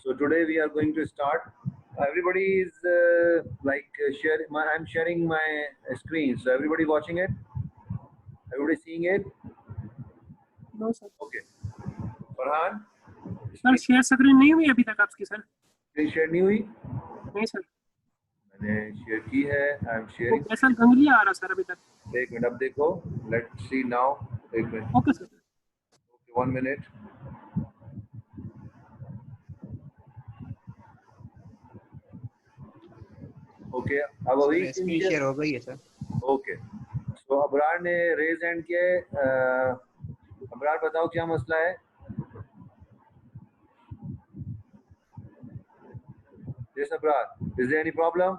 So today we are going to start. Everybody is I'm sharing my screen. So everybody watching it. Everybody seeing it. No sir Okay. Farhan. Sir share screen नहीं हुई अभी तक आपकी sir? Screen share नहीं हुई. नहीं sir, मैंने share की है. आई एम वो शेयरिंग. कैसा गंगलिया आ रहा सर अभी तक? एक मिनट अब देखो. Let's see now. एक minute. Okay sir. Okay, 1 minute. Okay. अब अभी स्क्रीन शेयर हो गई है सर. ओके. तो अबरार ने रेज हैंड किया है. अबरार बताओ क्या मसला है. Yes, Abrar. Is there any problem?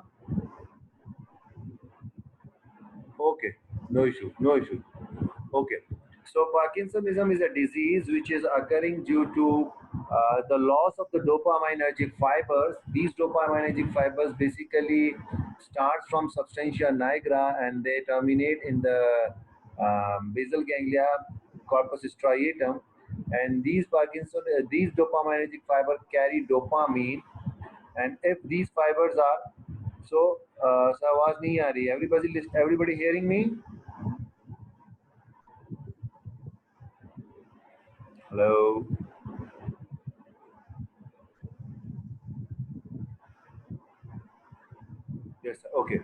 Okay. No issue. No issue. Okay. So Parkinsonism is a disease which is occurring due to the loss of the dopaminergic fibers. These dopaminergic fibers basically starts from substantia nigra and they terminate in the basal ganglia, corpus striatum. And these these dopaminergic fibers carry dopamine. And if these fibers are so आवाज नहीं आ रही है. Everybody hearing me? Hello. Yes. Okay.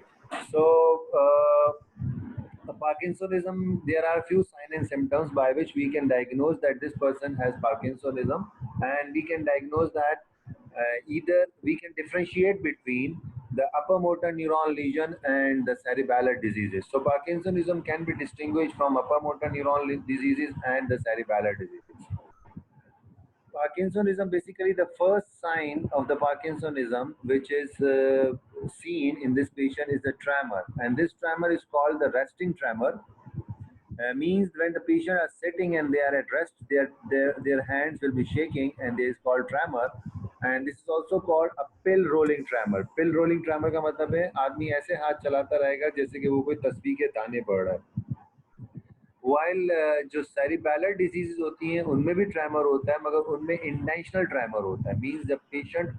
So Parkinsonism, there are few signs and symptoms by which we can diagnose that this person has Parkinsonism, and we can diagnose that either we can differentiate between the upper motor neuron lesion and the cerebellar diseases. So Parkinsonism can be distinguished from upper motor neuron diseases and the cerebellar diseases. Parkinsonism, basically the first sign of the Parkinsonism which is seen in this patient is the tremor, and this tremor is called the resting tremor. Means when the patient are sitting and they are at rest, their hands will be shaking, and this is called tremor. And this is also called a pill rolling tremor. Pill rolling tremor का मतलब है आदमी ऐसे हाथ चलाता रहेगा जैसे कि वो कोई तस्बीह के दाने पड़ रहा है. वाइल जो सेरिबेलर डिजीज होती हैं उनमें भी ट्रेमर होता है, मगर उनमें इंटेंशनल ट्रेमर होता है. मींस जब पेशेंट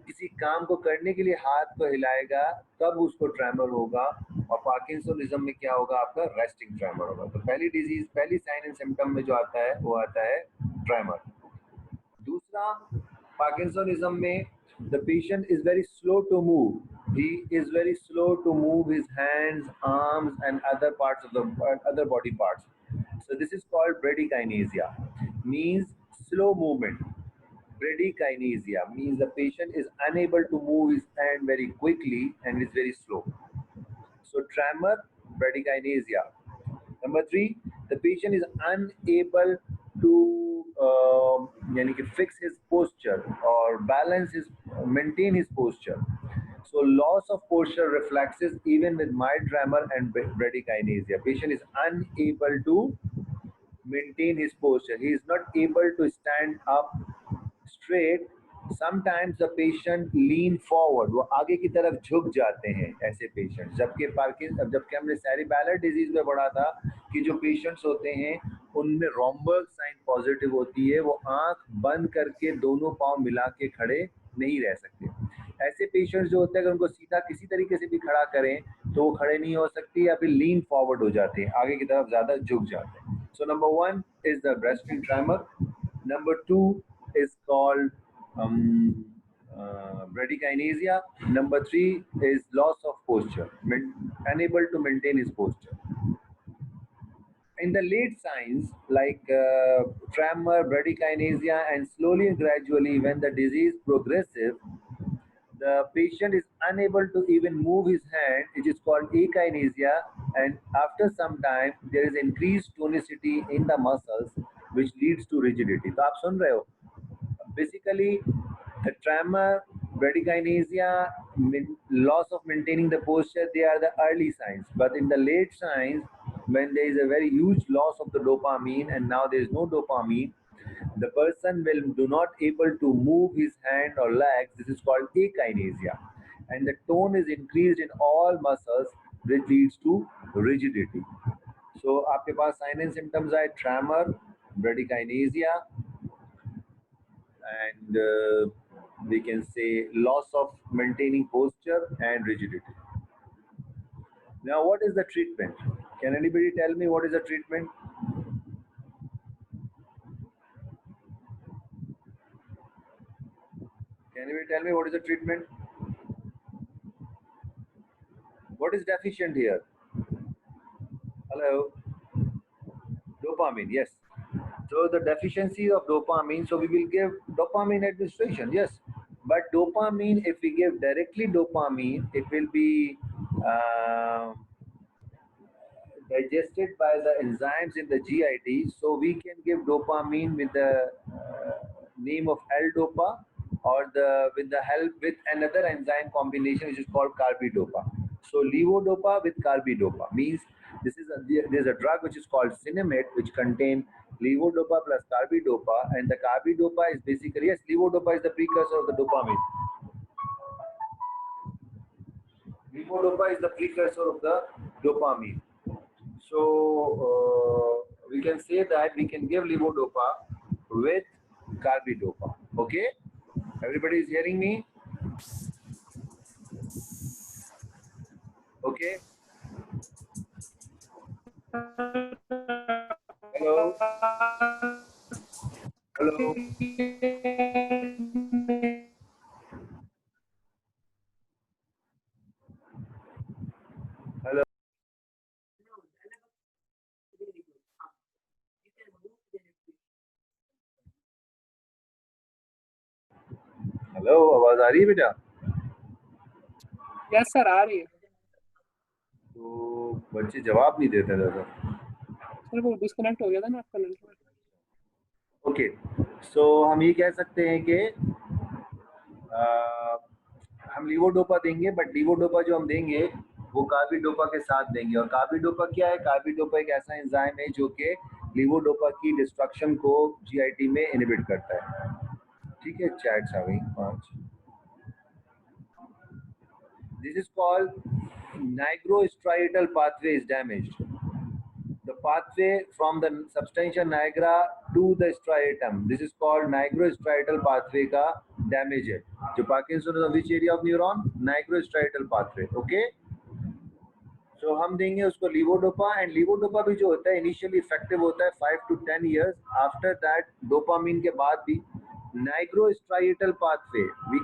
किसी काम को करने के लिए हाथ को हिलाएगा तब उसको ट्रेमर होगा. और पार्किंसोनिज्म में क्या होगा, आपका रेस्टिंग ट्रेमर होगा. तो पहली साइन एंड सिम्टम में जो आता है वो आता है ट्रेमर. दूसरा, पार्किंसोनिज्म में the patient is very slow to move. He is very slow to move his hands, arms, and other parts of the other body parts. So this is called bradykinesia, means slow movement. Bradykinesia means the patient is unable to move his hand very quickly and is very slow. So tremor, bradykinesia. Number 3, the patient is unable to fix his posture or maintain his posture. So loss of posture reflexes even with mild tremor and bradykinesia. Patient is unable to maintain his posture. He is not able to stand up straight. Sometimes the patient lean forward, वो आगे की तरफ झुक जाते हैं ऐसे patient. जबकि हमने सेरिबेलर डिजीज में पढ़ा था कि जो पेशेंट्स होते हैं उनमें रॉम्बर्ग साइन पॉजिटिव होती है, वो आंख बंद करके दोनों पांव मिला के खड़े नहीं रह सकते. ऐसे पेशेंट्स जो होते हैं अगर उनको सीधा किसी तरीके से भी खड़ा करें तो वो खड़े नहीं हो सकते या फिर लीन फॉरवर्ड हो जाते हैं, आगे की तरफ ज्यादा झुक जाते हैं. So number 1 is the resting tremor. Number 2 is called bradykinesia. Number 3 is loss of posture, unable to maintain his posture. In the late signs like tremor, bradykinesia, and slowly and gradually when the disease progressive, the patient is unable to even move his hand, which is called akinesia, and after some time there is increased tonicity in the muscles which leads to rigidity. तो आप सुन रहे हो, basically the tremor, bradykinesia, loss of maintaining the posture, they are the early signs. But in the late signs, when there is a very huge loss of the dopamine and now there is no dopamine, the person will do not able to move his hand or legs. This is called akinesia, and the tone is increased in all muscles, which leads to rigidity. So आपके पास sign and symptoms है tremor, bradykinesia, and we can say loss of maintaining posture and rigidity. Now, what is the treatment? Can anybody tell me what is the treatment? Can anybody tell me what is the treatment? What is deficient here? Hello? Dopamine, yes. So the deficiency of dopamine, so we will give dopamine administration, yes. But dopamine, if we give directly dopamine, it will be digested by the enzymes in the GIT. So we can give dopamine with the name of L-dopa, or with the help with another enzyme combination which is called carbidopa. So levodopa with carbidopa means there's a drug which is called Sinemet, which contain levodopa plus carbidopa, and the carbidopa is basically, yes, levodopa is the precursor of the dopamine. Levodopa is the precursor of the dopamine. So we can say that we can give levodopa with carbidopa. Okay, everybody is hearing me? Okay. Hello. Hello. Hello. Hello, आवाज आ रही है बेटा? Yes sir, आ रही है। तो बच्चे जवाब नहीं देते दादा। सर वो डिस्कनेक्ट हो गया था ना आपका लड़का। ओके, सो हम ये कह सकते हैं कि हम लीवोडोपा देंगे, बट लीवोडोपा जो हम देंगे वो कार्बिडोपा के साथ देंगे। और कार्बिडोपा क्या है? कार्बिडोपा एक ऐसा एंजाइम है जो कि लीवोडोपा की डिस्ट्रक्शन को जीआईटी में इनहिबिट करता है। ठीक है, चैट्स आ गई 5। This is called nigrostriatal pathway is damaged. The pathway from the substantia nigra to the striatum. This is called nigrostriatal pathway का damage है। जो Parkinsonism, which area of neuron? Nigrostriatal pathway. Okay. So हम देंगे उसको levodopa, and levodopa भी जो होता है initially effective होता है 5 to 10 years. After that dopamine के बाद भी nigrostriatal pathway we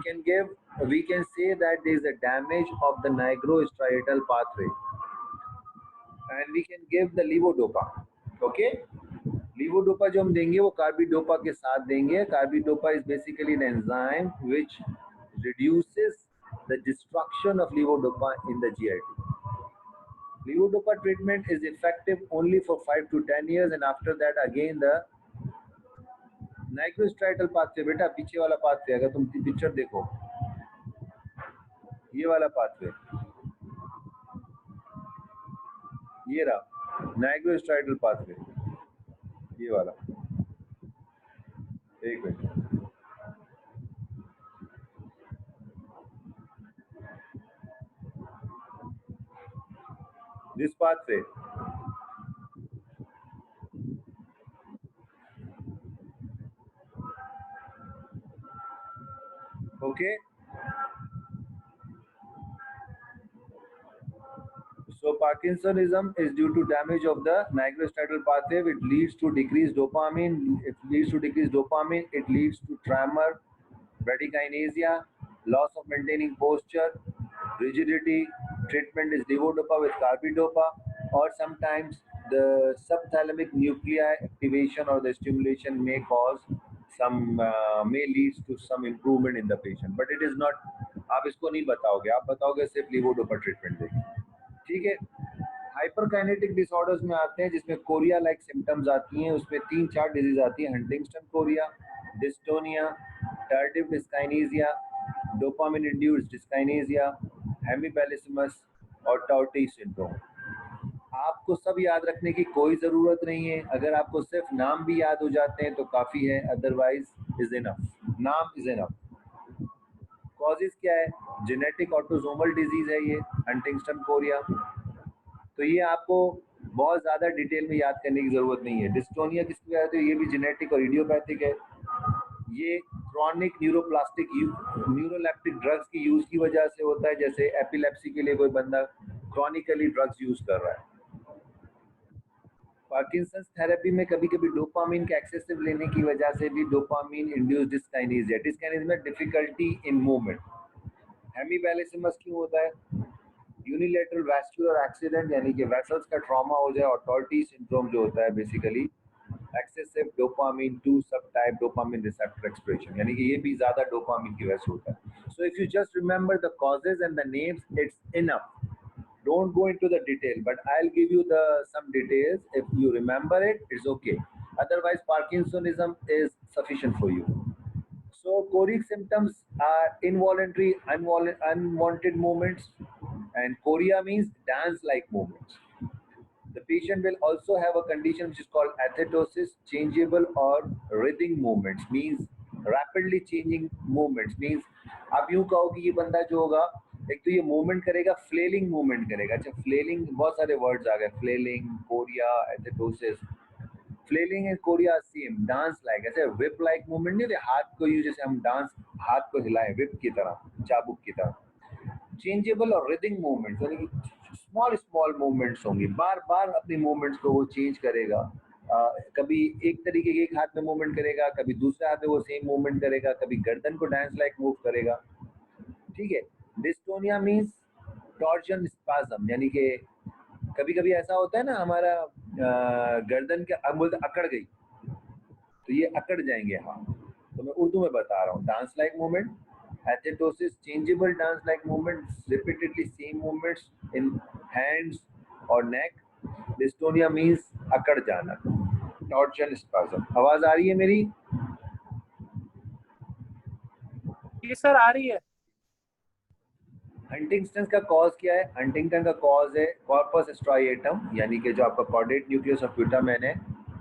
can say that there is a damage of the nigrostriatal pathway, and we can give the levodopa. Okay, levodopa जो हम देंगे वो carbidopa के साथ देंगे। Carbidopa is basically an enzyme which reduces the destruction of levodopa in the GIT. Levodopa treatment is effective only for 5 to 10 years, and after that again the nigrostriatal pathway, बेटा पीछे वाला pathway, अगर तुम picture देखो ये वाला pathway, ये रहा nigrostriatal pathway, ये वाला। एक minute, this pathway, okay. So Parkinsonism is due to damage of the nigrostriatal pathway, which leads to decreased dopamine. It leads to decreased dopamine. It leads to tremor, bradykinesia, loss of maintaining posture, rigidity. Treatment is levodopa with carbidopa, or sometimes the subthalamic nuclei activation or the stimulation may cause some may leads to some improvement in the patient, but it is not. आप इसको नहीं बताओगे, आप बताओगे सिर्फ levodopa treatment देंगे। ठीक है। हाइपरकाइनेटिक डिसऑर्डर्स में आते हैं जिसमें कोरिया लाइक सिम्टम्स आती हैं। उसमें 3-4 डिजीज आती है, Huntington chorea, dystonia, tardive dyskinesia, dopamine induced dyskinesia, hemiballismus और टाउटी सिंड्रोम। आपको सब याद रखने की कोई ज़रूरत नहीं है। अगर आपको सिर्फ नाम भी याद हो जाते हैं तो काफ़ी है, अदरवाइज इज इनफ, नाम इज इनफ। कॉजेज क्या है? जेनेटिक ऑटोसोमल डिजीज है ये हंटिंगटन कोरिया, तो ये आपको बहुत ज़्यादा डिटेल में याद करने की ज़रूरत नहीं है। डिस्टोनिया किसकी वजह से? ये भी जेनेटिक और इडियोपैथिक है। ये क्रॉनिक न्यूरोप्लास्टिक न्यूरोलेप्टिक ड्रग्स की यूज की वजह से होता है, जैसे एपिलेप्सी के लिए कोई बंदा क्रॉनिकली ड्रग्स यूज कर रहा है। पार्किंसंस थेरेपी में कभी कभी डोपामिन के एक्सेसिव लेने की वजह से भी डोपामिन इंड्यूस डिस्काइनेसिया, डिस्काइनेसिया में डिफिकल्टी इन मूवमेंट। हेमीपैलेसिमस क्यों होता है? यूनिलेटरल वैस्कुलर एक्सीडेंट, यानी कि वेसल्स का ट्रॉमा हो जाए, और टॉर्टी सिंड्रोम जो होता है बेसिकली एक्सेसिव डोपामिन 2 सब टाइप डोपामिन रिसेप्टर एक्सप्रेशन, यानी कि ये भी ज्यादा डोपामिन की वजह से होता है। So if you just remember the causes and the names, it's enough. Don't go into the detail, but I'll give you the some details. If you remember it, it's okay. Otherwise, Parkinsonism is sufficient for you. So choric symptoms are involuntary, unwanted movements, and chorea means dance-like movements. The patient will also have a condition which is called athetosis, changeable or writhing movements, means rapidly changing movements, means आप यूं कहो कि ये बंदा जो होगा, एक तो ये मूवमेंट करेगा, फ्लेलिंग मूवमेंट करेगा। अच्छा, फ्लेलिंग, बहुत सारे वर्ड्स आ गए, flailing, chorea, athetosis. Flailing and chorea same, dance like, ऐसे विप लाइक मूवमेंट नहीं होते, हाथ को यूं जैसे हम डांस, हाथ को हिलाएं विप की तरह, चाबुक की तरह। चेंजेबल और रिदिंग मूवमेंट्स, यानी कि स्मॉल स्मॉल मूवमेंट्स होंगी, बार बार अपनी मूवमेंट्स को वो चेंज करेगा। कभी एक तरीके के एक हाथ में मूवमेंट करेगा, कभी दूसरे हाथ में वो सेम मूवमेंट करेगा, कभी गर्दन को डांस लाइक मूव करेगा। ठीक है। डिस्टोनिया मीन्स टॉर्जन स्पाज्म, यानी कि कभी कभी ऐसा होता है ना, हमारा गर्दन के अब बोलते अकड़ गई, तो ये अकड़ जाएंगे। हाँ, तो मैं उर्दू में बता रहा हूँ। Dance like movement, athetosis, changeable dance like movements, repeatedly same movements in hands और नेक। डिस्टोनिया मीन्स अकड़ जाना, टॉर्जन स्पाज्म। आवाज आ रही है मेरी? ये सर आ रही है। हंटिंगटन का कॉज क्या है? हंटिंगटन का कॉज है कॉर्पस स्ट्राइएटम, यानी कि जो आपका कॉर्डेट न्यूक्लियस ऑफ प्यूटामेन है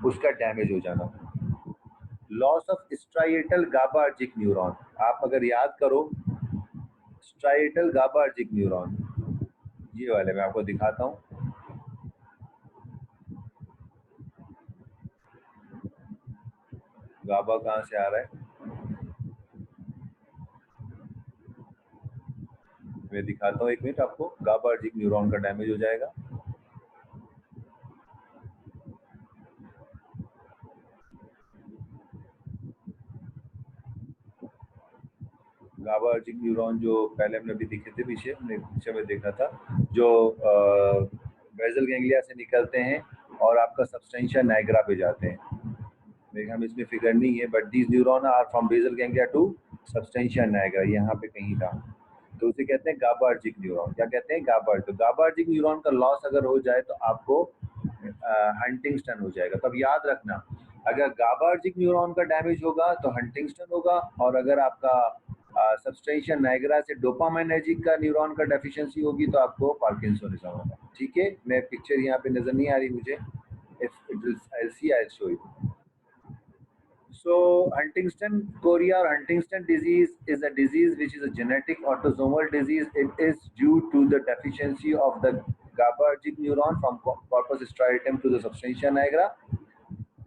उसका डैमेज हो जाना। लॉस ऑफ स्ट्राइएटल गाबार्जिक न्यूरॉन, आप अगर याद करो, स्ट्राइएटल गाबार्जिक न्यूरॉन, ये वाले मैं आपको दिखाता हूँ। गाबा कहाँ से आ रहा है, मैं दिखाता हूँ, एक मिनट आपको। गाबार्जिक न्यूरॉन का डैमेज हो जाएगा। गाबार्जिक न्यूरॉन जो पहले हमने अभी दिखे थे, पीछे में देखा था, जो बेसल गैंग्लिया से निकलते हैं और आपका सबस्टेंशिया नाइग्रा पे जाते हैं। मेरे ख्याल में इसमें फिगर नहीं है, but these neuron are from basal ganglia to substantia nigra, यहाँ पे कहीं था, तो उसे कहते हैं गाबार्जिक न्यूरॉन। क्या कहते हैं? गाबार्ज। तो गाबार्जिक न्यूरॉन का लॉस अगर हो जाए तो आपको हंटिंगटन हो जाएगा। तब याद रखना, अगर गाबार्जिक न्यूरॉन का डैमेज होगा तो हंटिंगटन होगा, और अगर आपका सबस्टेंशिया नाइग्रा से डोपामाइनर्जिक का न्यूरॉन का डेफिशिएंसी होगी तो आपको पार्किंसोनिज्म होगा। ठीक है, मैं पिक्चर यहाँ पे नजर नहीं आ रही मुझे, if it will I see I show you. So Huntington chorea or Huntington disease is a disease which is a genetic autosomal disease. It is due to the deficiency of the GABAergic neuron from corpus striatum to the substantia nigra.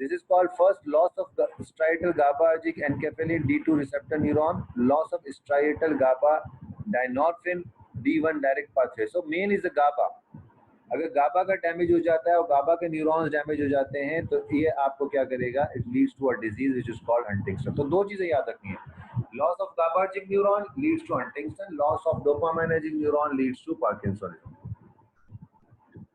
This is called first loss of the striatal GABAergic enkephalin D2 receptor neuron, loss of striatal GABA dynorphin D1 direct pathway. So main is the GABA. अगर गाबा का damage हो जाता है और गाबा के neurons damage हो जाते हैं तो ये आपको क्या करेगा? It leads to a disease which is called Huntington. तो दो चीजें याद रखनी है, loss of GABAergic neuron leads to Huntington, loss of dopaminergic neuron leads to parkinsonism.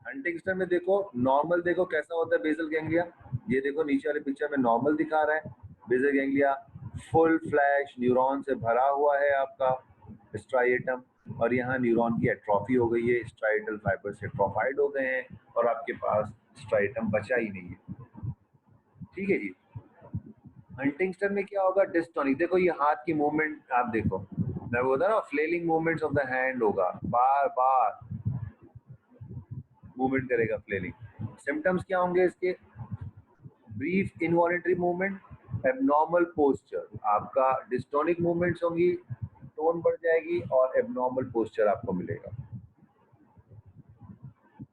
Huntington में देखो, नॉर्मल देखो कैसा होता है बेसल गैंग्लिया, ये देखो नीचे वाले पिक्चर में नॉर्मल दिखा रहा है basal ganglia, full flash neuron से भरा हुआ है आपका स्ट्राइएटम, और यहाँ न्यूरॉन की एट्रॉफी हो गई है, स्ट्राइटल फाइबर से एट्रोफाइड हो गए हैं और आपके पास स्ट्राइटम बचा ही नहीं है। ठीक है जी। हंटिंगटन में क्या होगा? डिस्टोनिक। देखो ये हाथ की मूवमेंट आप देखो, मैं बोलता ना फ्लेलिंग मूवमेंट्स ऑफ द हैंड होगा, बार बार मूवमेंट करेगा फ्लेलिंग। सिम्टम्स क्या होंगे इसके? Brief involuntary movement, abnormal posture, आपका डिस्टोनिक मूवमेंट्स होंगी, टोन बढ़ जाएगी और एबनॉर्मल पोस्चर आपको मिलेगा।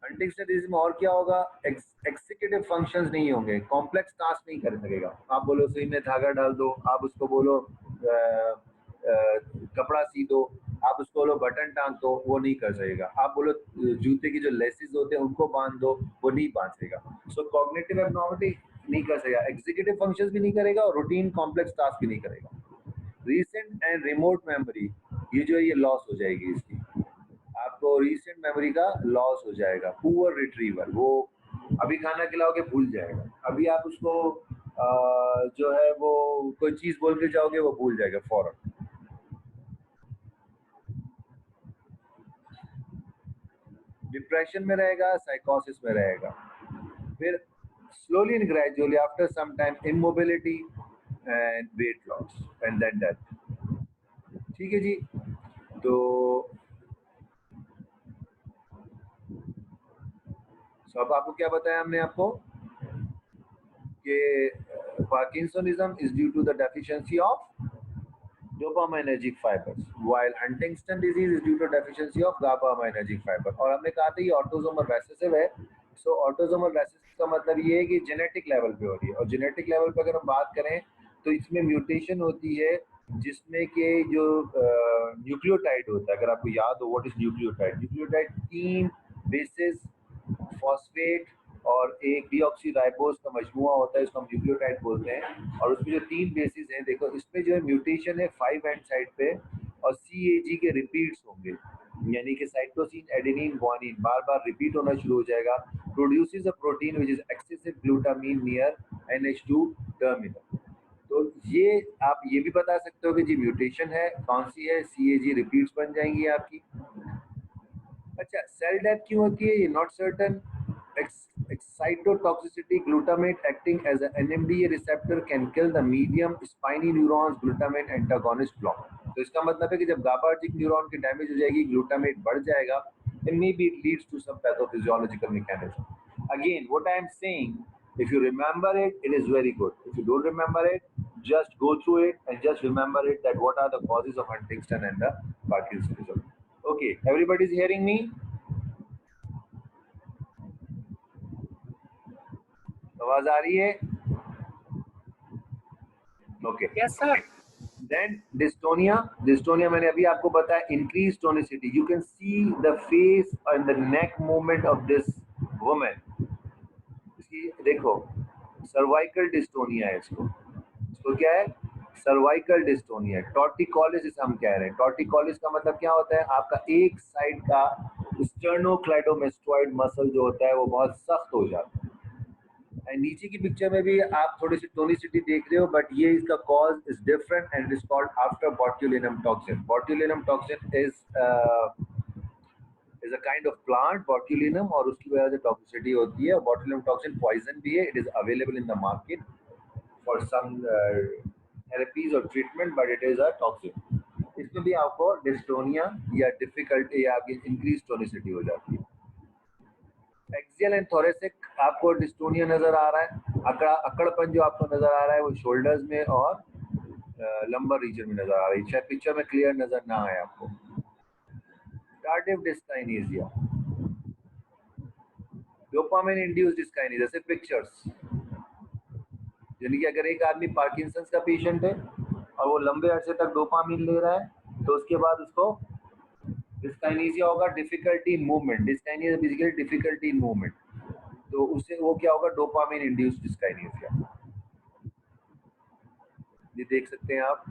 हंटिंगटन डिजीज में और क्या होगा? एग्जीक्यूटिव फंक्शंस नहीं होंगे, कॉम्प्लेक्स टास्क नहीं कर सकेगा। आप बोलो सुई में धागा डाल दो, आप उसको बोलो कपड़ा सी दो, आप उसको बोलो बटन टांग दो, वो नहीं कर सकेगा। आप बोलो जूते की जो लेसेस होते हैं उनको बांध दो, वो नहीं बांध सकेगा। सो कॉग्निटिव एब्नॉर्मलिटी नहीं कर सकेगा, एग्जीक्यूटिव फंक्शंस भी नहीं करेगा और रूटीन कॉम्प्लेक्स टास्क भी नहीं करेगा। रीसेंट एंड रिमोट मेमोरी ये जो है ये लॉस हो जाएगी इसकी, आपको रीसेंट मेमोरी का लॉस हो जाएगा। पुअर रिट्रीवल, वो अभी खाना खिलाओगे भूल जाएगा, अभी आप उसको जो है वो कोई चीज बोल के जाओगे वो भूल जाएगा फौरन। डिप्रेशन में रहेगा, साइकोसिस में रहेगा। फिर slowly and gradually after some time immobility and weight loss and then death। ठीक है जी। तो अब आपको क्या बताया हमने आपको कि parkinsonism is due to the deficiency of dopaminergic fibers, while Huntington disease is due to deficiency of GABAergic fiber। और हमने कहा था ये ऑटोसोमल रेसेसिव है। सो ऑटोसोमल रेसेसिव का मतलब ये है कि जेनेटिक लेवल पे हो रही है, और जेनेटिक लेवल पे अगर हम बात करें तो इसमें म्यूटेशन होती है जिसमें कि जो न्यूक्लियोटाइड होता है, अगर आपको याद हो what is nucleotide, nucleotide 3 basis phosphate और एक डीऑक्सीराइबोज का मजमुआ होता है, इसको हम न्यूक्लियोटाइड बोलते हैं। और उसमें जो 3 बेसिस हैं, देखो इसमें जो है म्यूटेशन है 5 एंड साइड पे, और CAG के रिपीट्स होंगे, यानी कि साइटोसिन एडेनिन ग्वानिन बार बार रिपीट होना शुरू हो जाएगा। Produces a protein which is excessive glutamine near NH2 terminal. तो ये आप ये भी बता सकते हो कि जी म्यूटेशन है कौन सी है, CAG रिपीट्स बन जाएंगी आपकी। अच्छा, सेल डेथ क्यों होती है, ये not certain. Excitotoxicity, glutamate acting as an NMDA receptor can kill the medium spiny neurons, glutamate antagonist block। तो इसका मतलब है कि जब GABAergic न्यूरॉन की डैमेज हो जाएगी, ग्लूटामेट बढ़ जाएगा, and maybe it leads to some pathophysiological mechanism। Again, what I am saying, if you remember it, it is very good. If you don't remember it, just go through it and just remember it that what are the causes of Huntington and the Parkinsonism। Okay, everybody is hearing me? आवाज आ रही है? Okay, yes sir. Then dystonia. Dystonia मैंने अभी आपको बताया, increase tonicity. You can see the face and the neck movement of this woman. इसकी देखो सर्वाइकल डिस्टोनिया है, इसको क्या है, सर्वाइकल डिस्टोनिया। टॉर्टिकोलिस जिसे हम कह रहे हैं, टॉर्टिकोलिस का मतलब क्या होता है, आपका एक साइड का स्टर्नोक्लेडोमेस्टोइड मसल जो होता है वो बहुत सख्त हो जाता है। एंड नीचे की पिक्चर में भी आप थोड़ी सी टोनिसिटी देख रहे हो, बट ये इसका cause is different and is called after botulinum toxin. Botulinum toxin is a kind of plant botulinum, और उसकी वजह से टॉक्सिसिटी होती है। बॉट्यूलिनम टॉक्सिन पॉइजन भी है, it is available in the market for some therapies और treatment, but it is a toxin. इसमें भी आपको डिस्टोनिया या डिफिकल्टी या आपकी इंक्रीज टोनिसिटी हो जाती है। एक्सियल एंड थोरेसिक, आपको डिस्टोनिया नजर आ रहा है, अकड़पन जो आपको नजर आ रहा है वो शोल्डर्स में और लंबर रीजन में नजर आ रही है, शायद पिक्चर में क्लियर नजर ना आए आपको। Tardive dyskinesia, dopamine induced dyskinesia से पिक्चर्स, यानी कि अगर एक आदमी पार्किंसंस का पेशेंट है और वो लंबे अरसे तक डोपामाइन ले रहा है तो उसके बाद उसको डिस्काइनेसिया होगा, difficulty in movement. Dyskinesia basically difficulty in movement, तो उससे वो क्या होगा, डोपामाइन इंड्यूस्ड डिस्काइनेसिया। ये देख सकते हैं आप,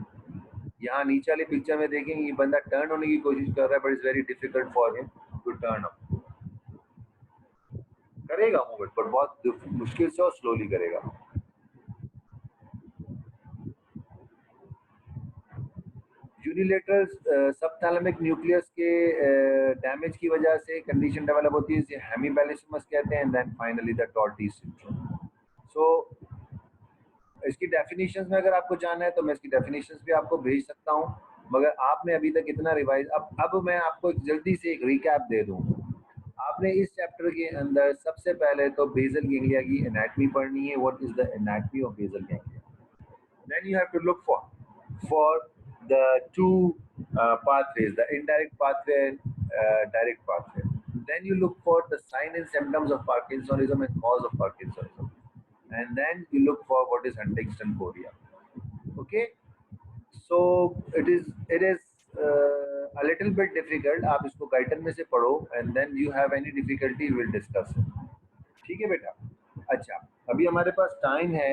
यहाँ नीचे वाली पिक्चर में देखेंगे ये बंदा टर्न होने की कोशिश कर रहा है, but it's very difficult for him to turn up. करेगा मूवमेंट पर बहुत मुश्किल से और स्लोली करेगा। यूनिलेटरल सबथैलेमिक न्यूक्लियस के डैमेज की वजह से कंडीशन डेवलप होती है, इसे हेमीबैलिस्मस कहते हैं, and then finally the Tourette's syndrome. सो इसकी डेफिनेशंस में अगर आपको जानना है तो मैं इसकी डेफिनेशंस भी आपको भेज सकता हूँ, मगर आपने अभी तक इतना रिवाइज, अब मैं आपको जल्दी से एक रिकैप दे दूँ। आपने इस चैप्टर के अंदर सबसे पहले तो बेसल गैंग्लिया की एनाटमी पढ़नी है, what is the anatomy of basal ganglia. Then you have to look for the two pathways, the indirect pathway and direct pathway. Then you look for the sign and symptoms of Parkinsonism and cause of Parkinsonism, and then you look for what is Huntington chorea. Okay, So it is a little bit difficult. आप इसको गाइडन में से पढ़ो and then you have any difficulty we will discuss it. ठीक है बेटा? अच्छा, अभी हमारे पास टाइम है,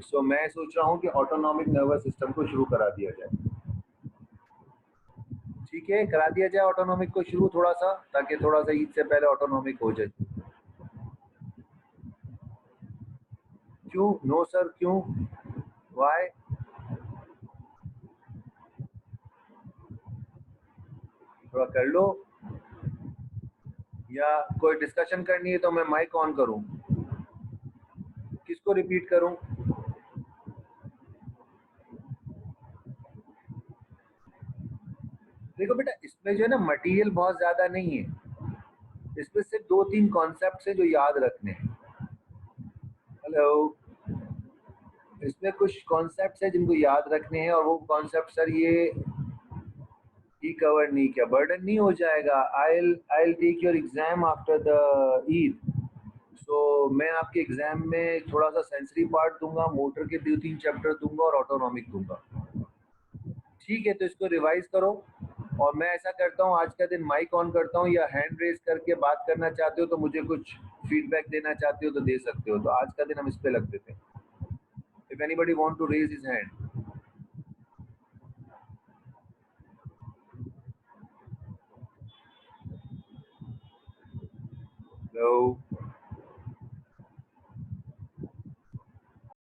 so मैं सोच रहा हूँ कि ऑटोनॉमिक नर्वस सिस्टम को शुरू करा दिया जाए. ठीक है, करा दिया जाए ऑटोनॉमिक को शुरू थोड़ा सा, ताकि थोड़ा सा ईद से पहले ऑटोनॉमिक हो जाए. क्यों? नो सर, क्यों? वाई? थोड़ा कर लो, या कोई डिस्कशन करनी है तो मैं माइक ऑन करूं? किसको रिपीट करूं? देखो बेटा, इसमें जो है ना मटेरियल बहुत ज्यादा नहीं है, इसमें सिर्फ 2-3 कॉन्सेप्ट है जो याद रखने हैं. हेलो, इसमें कुछ कॉन्सेप्ट है जिनको याद रखने हैं, और वो कॉन्सेप्ट सर ये ही कवर नहीं किया, बर्डन नहीं हो जाएगा. I take your exam after the Eid. सो मैं आपके एग्जाम में थोड़ा सा सेंसरी पार्ट दूंगा, मोटर के 2-3 चैप्टर दूंगा और ऑटोनॉमिक दूंगा. ठीक है, तो इसको रिवाइज करो. और मैं ऐसा करता हूँ, आज का दिन माइक ऑन करता हूँ, या हैंड रेज करके बात करना चाहते हो तो मुझे कुछ फीडबैक देना चाहते हो तो दे सकते हो. तो आज का दिन हम इस पे लग देते हैं. If anybody want to raise his hand. Hello.